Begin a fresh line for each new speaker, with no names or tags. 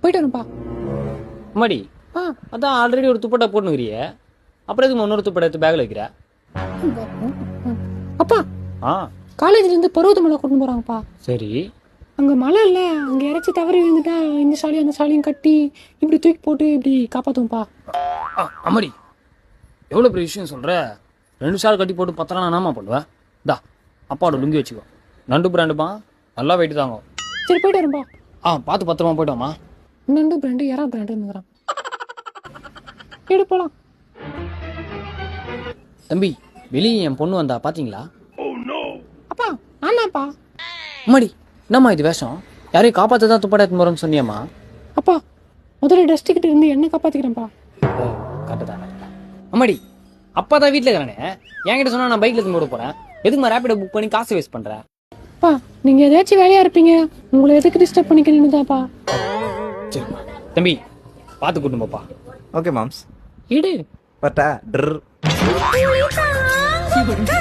போயிட்டு வரேன்ப்பா.
அம்மாடி அதான் ஆல்ரெடி ஒரு துப்பட்டா போட்டுக்கிறிய, அப்புறம் எதுக்கு இன்னொரு துப்பட்டா எடுத்து பேக்ல வைக்கிற?
அப்பா காலேஜ்ல இருந்து பருவதமலை கொண்டு போறாங்கப்பா.
சரி,
அங்க மழை இல்ல, அங்க இறச்சி தவறி விழுந்துட்டா இந்த சாலியும் அந்த சாலியும் கட்டி இப்படி தூக்கி போட்டு இப்படி காப்பாத்துவோம்ப்பா.
அம்மாடி எவ்வளவு பெரிய விஷயம் சொல்ற. 2 ஷால் கட்டி போட்டு 10 நாள் நாமா பண்ணுவேன். டா அப்பாவோட லுங்கி வச்சுக்கோ, நண்டு பிராண்டுப்பா, நல்லா வெயிட்டு தாங்க.
சரி போயிட்டு வரேன்ப்பா.
பார்த்து பத்திரமா போயிட்டோமா.
நண்டு பிராண்டு எறா பிராண்டுங்கிறான். எடு போலாம்.
தம்பி வெளியே என் பொண்ணு வந்தா பாத்தீங்களா?
அப்பா ஆனாப்பா.
அம்மாடி என்னம்மா இது வேஷம்? யாரையும் காப்பாற்றதான் துப்பாடா எடுத்து போறோம்னு சொன்னியம்மா.
அப்பா முதல்ல டஸ்ட் கிட்ட இருந்து என்ன காப்பாத்திக்கிறேன்ப்பா.
கரெக்டுதான். அம்மாடி அப்பா தான் வீட்டில் இருக்கிறானே, என்கிட்ட சொன்னா நான் பைக்ல எடுத்து போட போறேன். எதுக்கு ரேபிடோ புக் பண்ணி காசு வேஸ்ட் பண்றேன்?
அப்பா நீங்க ஏதாச்சும் வேலையா இருப்பீங்க, உங்களை எதுக்கு டிஸ்டர்ப் பண்ணிக்கணும்னுதாப்பா.
சரிம்மா தம்பி பார்த்து கூட்டு போப்பா.
Okay moms.
இடு
பட்டா